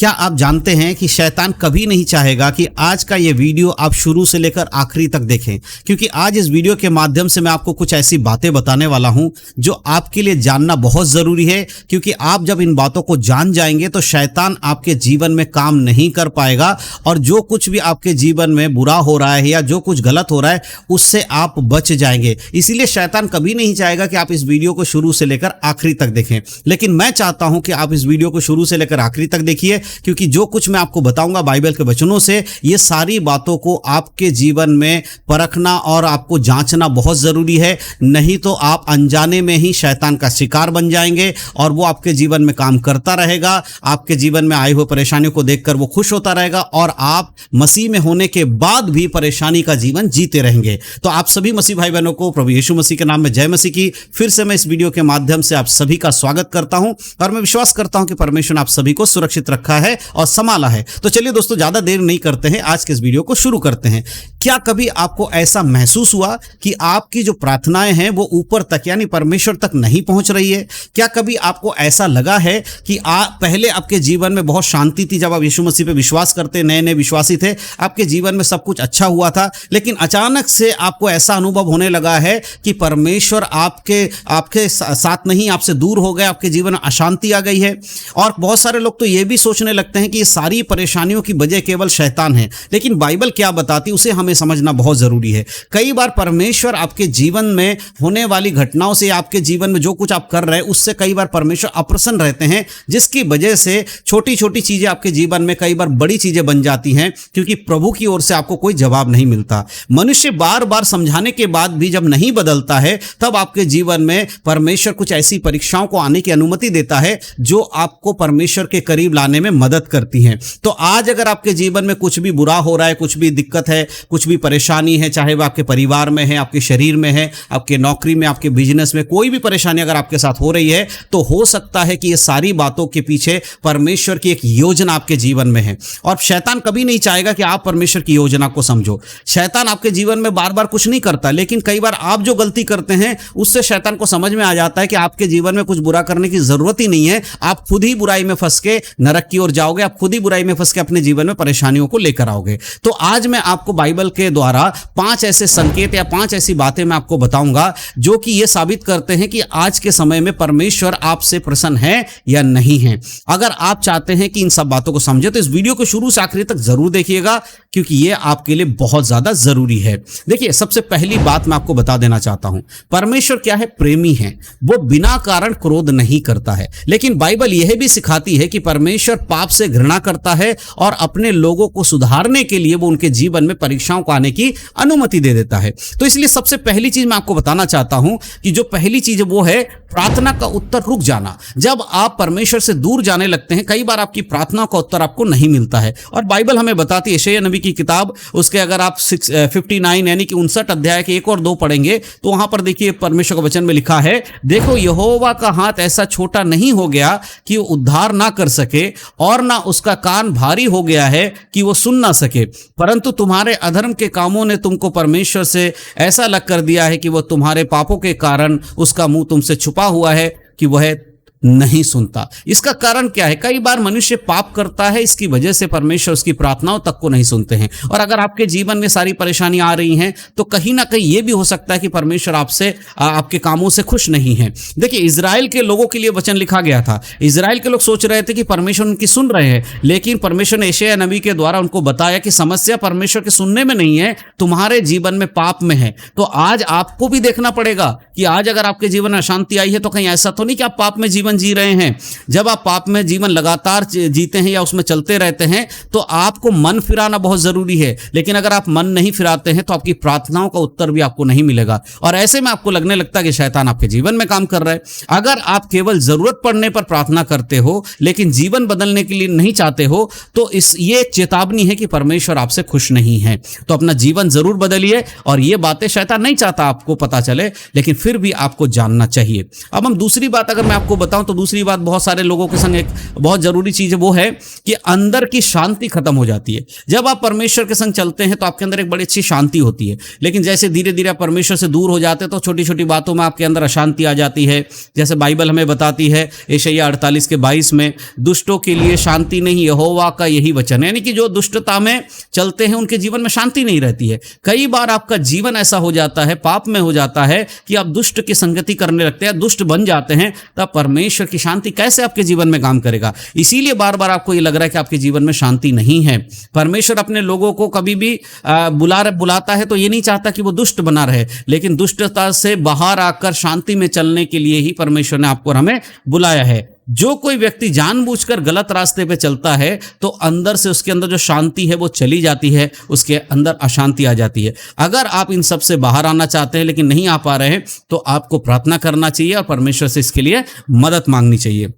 क्या आप जानते हैं कि शैतान कभी नहीं चाहेगा कि आज का ये वीडियो आप शुरू से लेकर आखिरी तक देखें, क्योंकि आज इस वीडियो के माध्यम से मैं आपको कुछ ऐसी बातें बताने वाला हूं जो आपके लिए जानना बहुत ज़रूरी है। क्योंकि आप जब इन बातों को जान जाएंगे तो शैतान आपके जीवन में काम नहीं कर पाएगा और जो कुछ भी आपके जीवन में बुरा हो रहा है या जो कुछ गलत हो रहा है उससे आप बच जाएंगे। इसीलिए शैतान कभी नहीं चाहेगा कि आप इस वीडियो को शुरू से लेकर आखिरी तक देखें, लेकिन मैं चाहता हूं कि आप इस वीडियो को शुरू से लेकर आखिरी तक देखिए, क्योंकि जो कुछ मैं आपको बताऊंगा बाइबल के वचनों से, ये सारी बातों को आपके जीवन में परखना और आपको जांचना बहुत ज़रूरी है। नहीं तो आप अनजाने में ही शैतान का शिकार बन जाएंगे और वो आपके जीवन में काम करता रहेगा। आपके जीवन में आई हुई परेशानियों को देखकर वो खुश होता रहेगा और आप मसीह में होने के बाद भी परेशानी का जीवन जीते रहेंगे। तो आप सभी मसीह भाई बहनों को प्रभु यीशु मसीह के नाम में जय मसीह की। फिर से मैं इस वीडियो के माध्यम से आप सभी का स्वागत करता हूं और मैं विश्वास करता हूं कि परमेश्वर ने आप सभी को सुरक्षित रखा है और संभाला है। तो चलिए दोस्तों, ज्यादा देर नहीं करते हैं, आज के इस वीडियो को शुरू करते हैं। क्या कभी आपको ऐसा महसूस हुआ कि आपकी जो प्रार्थनाएं हैं वो ऊपर तक यानी परमेश्वर तक नहीं पहुंच रही है? क्या कभी आपको ऐसा लगा है कि पहले आपके जीवन में बहुत शांति थी, जब आप यीशु मसीह पे विश्वास करते, नए नए विश्वासी थे, आपके जीवन में सब कुछ अच्छा हुआ था, लेकिन अचानक से आपको ऐसा अनुभव होने लगा है कि परमेश्वर आपके साथ नहीं, आपसे दूर हो गए, आपके जीवन में अशांति आ गई है? और बहुत सारे लोग तो ये भी सोचने लगते हैं कि ये सारी परेशानियों की वजह केवल शैतान है, लेकिन बाइबल क्या बताती उसे हमें समझना बहुत जरूरी है। कई बार परमेश्वर आपके जीवन में होने वाली घटनाओं से, आपके जीवन में जो कुछ आप कर रहे हैं उससे कई बार परमेश्वर अप्रसन्न रहते हैं, जिसकी वजह से छोटी छोटी चीजें आपके जीवन में कई बार बड़ी चीजें बन जाती हैं, क्योंकि प्रभु की ओर से आपको कोई जवाब नहीं मिलता। मनुष्य बार बार समझाने के बाद भी जब नहीं बदलता है, तब आपके जीवन में परमेश्वर कुछ ऐसी परीक्षाओं को आने की अनुमति देता है जो आपको परमेश्वर के करीब लाने में मदद करती हैं। तो आज अगर आपके जीवन में कुछ भी बुरा हो रहा है, कुछ भी दिक्कत है, कुछ भी परेशानी है, चाहे वह आपके परिवार में है, आपके शरीर में है, आपके नौकरी में, आपके बिजनेस में, कोई भी परेशानी अगर आपके साथ हो रही है, तो हो सकता है कि ये सारी बातों के पीछे परमेश्वर की एक योजना आपके जीवन में है। और शैतान कभी नहीं चाहेगा कि आप परमेश्वर की योजना को समझो। शैतान आपके जीवन में बार बार कुछ नहीं करता, लेकिन कई बार आप जो गलती करते हैं उससे शैतान को समझ में आ जाता है कि आपके जीवन में कुछ बुरा करने की जरूरत ही नहीं है, आप खुद ही बुराई में फंस के नरक की ओर जाओगे, आप खुद ही बुराई में फंस के अपने जीवन में परेशानियों को लेकर आओगे। तो आज मैं आपको बाइबल के द्वारा 5 ऐसे संकेत या 5 ऐसी बातें मैं आपको बताऊंगा जो कि यह साबित करते हैं कि आज के समय में परमेश्वर आपसे प्रसन्न है या नहीं है। अगर आप चाहते हैं कि इन सब बातों को समझे तो इस वीडियो को शुरू से आखिरी तक जरूर देखिएगा, क्योंकि यह आपके लिए बहुत ज्यादा जरूरी है। देखिए, सबसे पहली बात मैं आपको बता देना चाहता हूं, परमेश्वर क्या है? प्रेमी है। वो बिना कारण क्रोध नहीं करता है, लेकिन बाइबल यह भी सिखाती है कि परमेश्वर पाप से घृणा करता है और अपने लोगों को सुधारने के लिए वो उनके जीवन में परीक्षाओं को आने की अनुमति दे देता है। तो इसलिए सबसे पहली चीज मैं आपको बताना चाहता हूं कि जो पहली चीज वो है प्रार्थना का उत्तर रुक जाना। जब आप परमेश्वर से दूर जाने लगते हैं, कई बार आपकी प्रार्थना का उत्तर आपको नहीं मिलता है। और बाइबल हमें बताती है, यशायाह नबी की किताब, उसके अगर आप 59 यानी कि 59 अध्याय के 1 और 2 पढ़ेंगे तो वहां पर देखिए परमेश्वर के वचन में लिखा है, देखो यहोवा का हाथ ऐसा छोटा नहीं हो गया कि वो उद्धार ना कर सके और ना उसका कान भारी हो गया है कि वो सुन ना सके, परंतु तुम्हारे अधर्म के कामों ने तुमको परमेश्वर से ऐसा अलग कर दिया है कि वह तुम्हारे पापों के कारण उसका मुंह तुमसे छुपा हुआ है कि वह नहीं सुनता। इसका कारण क्या है? कई बार मनुष्य पाप करता है, इसकी वजह से परमेश्वर उसकी प्रार्थनाओं तक को नहीं सुनते हैं। और अगर आपके जीवन में सारी परेशानी आ रही हैं तो कहीं ना कहीं यह भी हो सकता है कि परमेश्वर आपसे आपके कामों से खुश नहीं है। देखिए, इजराइल के लोगों के लिए वचन लिखा गया था। इजराइल के लोग सोच रहे थे कि परमेश्वर उनकी सुन रहे हैं, लेकिन परमेश्वर ने यशायाह नबी के द्वारा उनको बताया कि समस्या परमेश्वर के सुनने में नहीं है, तुम्हारे जीवन में पाप में है। तो आज आपको भी देखना पड़ेगा कि आज अगर आपके जीवन में अशांति आई है तो कहीं ऐसा तो नहीं कि आप पाप में जीवन जी रहे हैं। जब आप पाप में जीवन लगातार जीते हैं या उसमें चलते रहते हैं तो आपको मन फिराना बहुत जरूरी है, लेकिन अगर आप मन नहीं फिराते हैं तो आपकी प्रार्थनाओं का उत्तर भी आपको नहीं मिलेगा और ऐसे में आपको लगने लगता है कि शैतान आपके जीवन में काम कर रहा है। अगर आप केवल जरूरत पड़ने पर प्रार्थना करते हो लेकिन जीवन बदलने के लिए नहीं चाहते हो तो ये चेतावनी है कि परमेश्वर आपसे खुश नहीं है। तो अपना जीवन जरूर बदलिए, और ये बातें शैतान नहीं चाहता आपको पता चले, लेकिन फिर भी आपको जानना चाहिए। अब हम दूसरी बात अगर मैं आपको बताऊं बताऊं तो दूसरी बात, बहुत सारे लोगों के संग एक बहुत जरूरी चीज वो है कि अंदर की शांति खत्म हो जाती है। जब आप परमेश्वर के संग चलते हैं तो आपके अंदर एक बड़ी अच्छी शांति होती है, लेकिन जैसे धीरे धीरे आप परमेश्वर से दूर हो जाते हैं तो छोटी छोटी बातों में आपके अंदर अशांति आ जाती है। जैसे बाइबल हमें बताती है यशायाह 48:22 में, दुष्टों के लिए शांति नहीं, यहोवा का यही वचन है। यानी कि जो दुष्टता में चलते हैं उनके जीवन में शांति नहीं रहती है। कई बार आपका जीवन ऐसा हो जाता है, पाप में हो जाता है कि आप दुष्ट की संगति करने लगते हैं, दुष्ट बन जाते हैं, तब परमेश्वर की शांति कैसे आपके जीवन में काम करेगा। इसीलिए बार बार आपको ये लग रहा है कि आपके जीवन में शांति नहीं है। परमेश्वर अपने लोगों को कभी भी बुलाता है तो ये नहीं चाहता कि वो दुष्ट बना रहे, लेकिन दुष्टता से बाहर आकर शांति में चलने के लिए ही परमेश्वर ने आपको और हमें बुलाया है। जो कोई व्यक्ति जानबूझकर गलत रास्ते पे चलता है तो अंदर से उसके अंदर जो शांति है वो चली जाती है, उसके अंदर अशांति आ जाती है। अगर आप इन सब से बाहर आना चाहते हैं लेकिन नहीं आ पा रहे हैं तो आपको प्रार्थना करना चाहिए और परमेश्वर से इसके लिए मदद मांगनी चाहिए।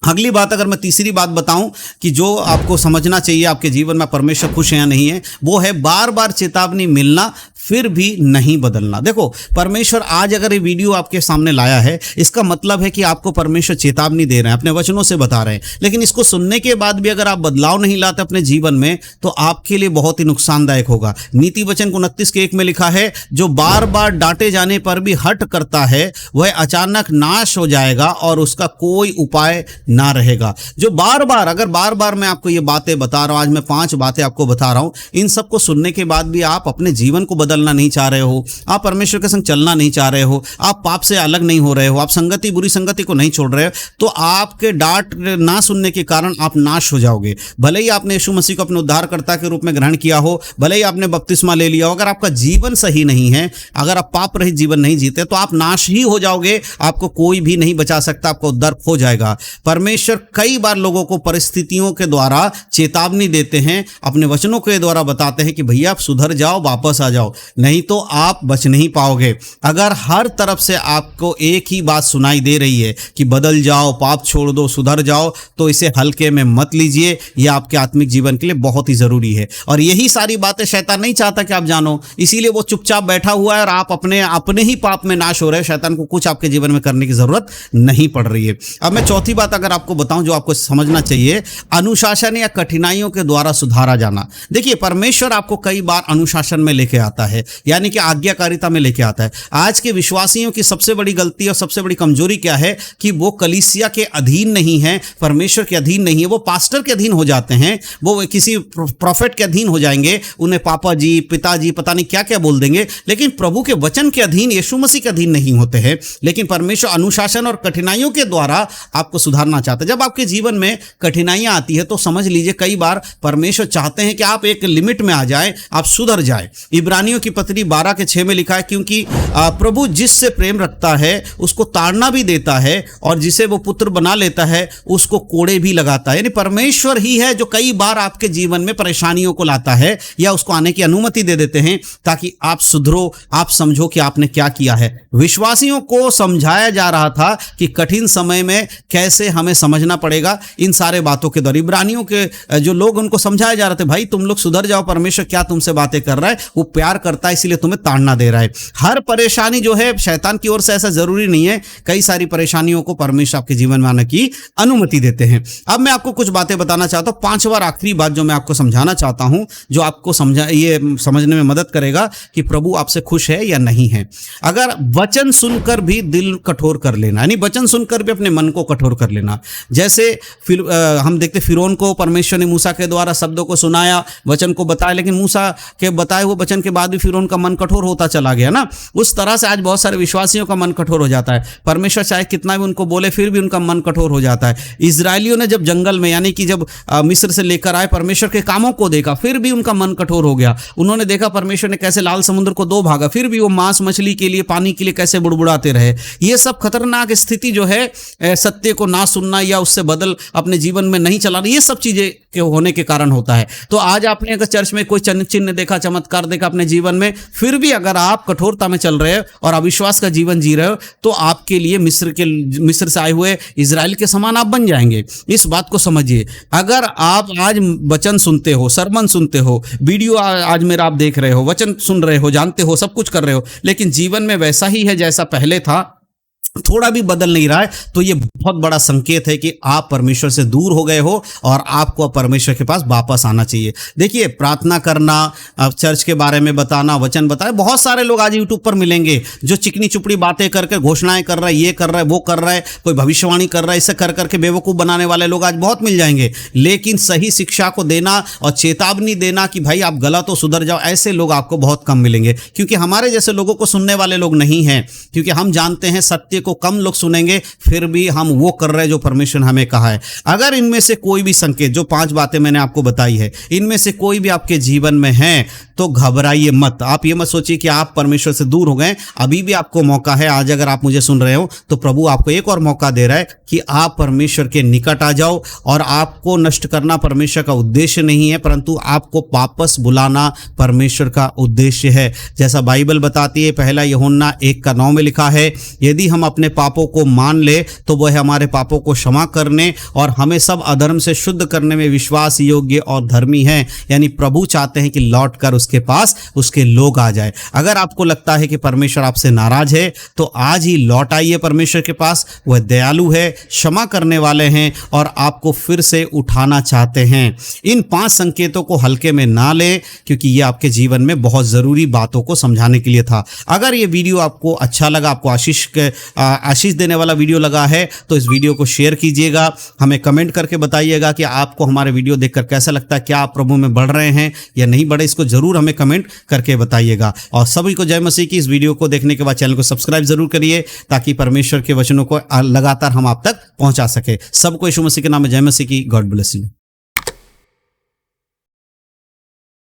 अगली बात, अगर मैं तीसरी बात बताऊं कि जो आपको समझना चाहिए आपके जीवन में परमेश्वर खुश है या नहीं है, वो है बार बार चेतावनी मिलना फिर भी नहीं बदलना। देखो, परमेश्वर आज अगर ये वीडियो आपके सामने लाया है, इसका मतलब है कि आपको परमेश्वर चेतावनी दे रहे हैं, अपने वचनों से बता रहे हैं, लेकिन इसको सुनने के बाद भी अगर आप बदलाव नहीं लाते अपने जीवन में तो आपके लिए बहुत ही नुकसानदायक होगा। नीति वचन 29:1 में लिखा है, जो बार बार डांटे जाने पर भी हट करता है वह अचानक नाश हो जाएगा और उसका कोई उपाय ना रहेगा। जो बार बार मैं आपको ये बातें बता रहा हूं, आज मैं 5 बातें आपको बता रहा हूं, इन सबको सुनने के बाद भी आप अपने जीवन को बदलना नहीं चाह रहे हो, आप परमेश्वर के संग चलना नहीं चाह रहे हो, आप पाप से अलग नहीं हो रहे हो, आप बुरी संगति को नहीं छोड़ रहे हो, तो आपके डांट ना सुनने के कारण आप नाश हो जाओगे। भले ही आपने यीशु मसीह को अपने उद्धारकर्ता के रूप में ग्रहण किया हो, भले ही आपने बपतिस्मा ले लिया हो, अगर आपका जीवन सही नहीं है, अगर आप पाप रहित जीवन नहीं जीते तो आप नाश ही हो जाओगे। आपको कोई भी नहीं बचा सकता, आपका उद्धार खो जाएगा। परमेश्वर कई बार लोगों को परिस्थितियों के द्वारा चेतावनी देते हैं, अपने वचनों के द्वारा बताते हैं कि भैया आप सुधर जाओ, वापस आ जाओ, नहीं तो आप बच नहीं पाओगे। अगर हर तरफ से आपको एक ही बात सुनाई दे रही है कि बदल जाओ, पाप छोड़ दो, सुधर जाओ, तो इसे हल्के में मत लीजिए। यह आपके आत्मिक जीवन के लिए बहुत ही जरूरी है और यही सारी बातें शैतान नहीं चाहता कि आप जानो, इसीलिए वो चुपचाप बैठा हुआ है और आप अपने ही पाप में नाश हो रहे हैं। शैतान को कुछ आपके जीवन में करने की जरूरत नहीं पड़ रही है। अब मैं चौथी बात अगर आपको बताऊं जो आपको समझना चाहिए, अनुशासन या कठिनाइयों के द्वारा सुधारा जाना। देखिए, परमेश्वर आपको कई बार अनुशासन में लेके आता है, यानी कि आज्ञाकारिता में लेके आता है। आज के विश्वासियों की सबसे बड़ी गलती और सबसे बड़ी कमजोरी क्या है कि वो कलीसिया के अधीन नहीं है, परमेश्वर के अधीन नहीं है, वो पास्टर के अधीन हो जाते हैं, वो किसी प्रोफेट के अधीन हो जाएंगे, उन्हें पापा जी, पिताजी, पता नहीं क्या क्या बोल देंगे, लेकिन प्रभु के वचन के अधीन, यीशु मसीह के अधीन नहीं होते हैं। लेकिन परमेश्वर अनुशासन और कठिनाइयों के द्वारा आपको सुधारना चाहते हैं। जब आपके जीवन में कठिनाइयां आती है तो समझ लीजिए कई बार परमेश्वर चाहते हैं कि आप एक लिमिट में आ जाए, आप सुधर जाए। इब्रानियों की पत्री 12:6 में लिखा है, क्योंकि प्रभु जिससे प्रेम रखता है उसको ताड़ना भी देता है और जिसे वो पुत्र बना लेता है उसको कोड़े भी लगाता है। यानी परमेश्वर ही है जो कई बार आपके जीवन में परेशानियों को लाता है या उसको आने की अनुमति दे देते हैं ताकि आप सुधरो, आप समझो कि आपने क्या किया है। विश्वासियों को समझाया जा रहा था कि कठिन समय में कैसे हमें समझना पड़ेगा। इन सारे बातों के द्वारा इब्रानियों के जो लोग, उनको समझाया जा रहा था, भाई तुम लोग सुधर जाओ, परमेश्वर क्या तुमसे बातें कर रहा है, वो प्यार करता है इसलिए तुम्हें ताड़ना दे रहा है। हर परेशानी जो है शैतान की ओर से, ऐसा जरूरी नहीं है। कई सारी परेशानियों को परमेश्वर आपके जीवन में आने की अनुमति देते हैं। अब मैं आपको कुछ बातें बताना चाहता हूं। 5 बार आखिरी बात जो मैं आपको समझाना चाहता हूं, जो आपको समझने में मदद करेगा कि प्रभु आपसे खुश है या नहीं है। अगर वचन सुनकर भी दिल कठोर कर लेना, यानी वचन सुनकर भी अपने मन को कठोर कर लेना। जैसे हम देखते फिरौन को परमेश्वर ने मूसा के द्वारा शब्दों को सुनाया, वचन को बताया, लेकिन मूसा के बताए हुए वचन के बाद भी फिरौन का मन कठोर होता चला गया ना। उस तरह से आज बहुत सारे विश्वासियों का मन कठोर हो जाता है। परमेश्वर चाहे कितना भी उनको बोले फिर भी उनका मन कठोर हो जाता है। इजरायलियों ने जब जंगल में, यानी कि जब मिस्र से लेकर आए, परमेश्वर के कामों को देखा, फिर भी उनका मन कठोर हो गया। उन्होंने देखा परमेश्वर ने कैसे लाल समुद्र को 2 भागा, फिर भी वो मांस मछली के लिए, पानी के लिए कैसे बुड़बुड़ाते रहे। ये सब खतरनाक स्थिति जो है, सत्य को ना सुनना या उससे बदल अपने जीवन में नहीं चलाना, ये सब चीजें के होने के कारण होता है। तो आज आपने अगर चर्च में कोई चिन्ह देखा, चमत्कार देखा अपने जीवन में, फिर भी अगर आप कठोरता में चल रहे हो और अविश्वास का जीवन जी रहे हो, तो आपके लिए मिस्र से आए हुए इजराइल के समान आप बन जाएंगे। इस बात को समझिए। अगर आप आज वचन सुनते हो, सरमन सुनते हो, वीडियो आज मेरा आप देख रहे हो, वचन सुन रहे हो, जानते हो, सब कुछ कर रहे हो, लेकिन जीवन में वैसा ही है जैसा पहले था, थोड़ा भी बदल नहीं रहा है, तो ये बहुत बड़ा संकेत है कि आप परमेश्वर से दूर हो गए हो और आपको अब परमेश्वर के पास वापस आना चाहिए। देखिए, प्रार्थना करना, अब चर्च के बारे में बताना, वचन बताए, बहुत सारे लोग आज यूट्यूब पर मिलेंगे जो चिकनी चुपड़ी बातें करके घोषणाएं कर रहा है, ये कर रहा है, वो कर रहा है, कोई भविष्यवाणी कर रहा है, इसे कर करके बेवकूफ़ बनाने वाले लोग आज बहुत मिल जाएंगे। लेकिन सही शिक्षा को देना और चेतावनी देना कि भाई आप गलत हो, सुधर जाओ, ऐसे लोग आपको बहुत कम मिलेंगे, क्योंकि हमारे जैसे लोगों को सुनने वाले लोग नहीं हैं। क्योंकि हम जानते हैं सत्य को कम लोग सुनेंगे, फिर भी हम वो कर रहे हैं जो परमेश्वर ने हमें कहा है। अगर इनमें से कोई भी संकेत, जो 5 बातें मैंने आपको बताई है, इनमें से कोई भी आपके जीवन में है तो घबराइए मत। आप ये मत सोचिए कि आप परमेश्वर से दूर हो गए, अभी भी आपको मौका है। आज अगर आप मुझे सुन रहे हो तो प्रभु आपको एक और मौका दे रहा है कि आप परमेश्वर के निकट आ जाओ। और आपको नष्ट करना परमेश्वर का उद्देश्य नहीं है, परंतु आपको वापस बुलाना परमेश्वर का उद्देश्य है। जैसा बाइबल बताती है, 1 यूहन्ना 1:9 में लिखा है, यदि हम अपने पापों को मान ले तो वह हमारे पापों को क्षमा करने और हमें सब अधर्म से शुद्ध करने में विश्वास योग्य और धर्मी है। यानी प्रभु चाहते हैं कि लौटकर उसके पास उसके लोग आ जाए। अगर आपको लगता है कि परमेश्वर आपसे नाराज है तो आज ही लौट आइए परमेश्वर के पास। वह दयालु है, क्षमा करने वाले हैं और आपको फिर से उठाना चाहते हैं। इन 5 संकेतों को हल्के में ना ले, क्योंकि ये आपके जीवन में बहुत जरूरी बातों को समझाने के लिए था। अगर ये वीडियो आपको अच्छा लगा, आपको आशीष देने वाला वीडियो लगा है, तो इस वीडियो को शेयर कीजिएगा। हमें कमेंट करके बताइएगा कि आपको हमारे वीडियो देखकर कैसा लगता है, क्या आप प्रभु में बढ़ रहे हैं या नहीं बढ़े, इसको जरूर हमें कमेंट करके बताइएगा। और सभी को जय मसीह की। इस वीडियो को देखने के बाद चैनल को सब्सक्राइब जरूर करिए, ताकि परमेश्वर के वचनों को लगातार हम आप तक पहुंचा सके। सबको यीशु मसीह के नाम में जय मसीह की। God bless you.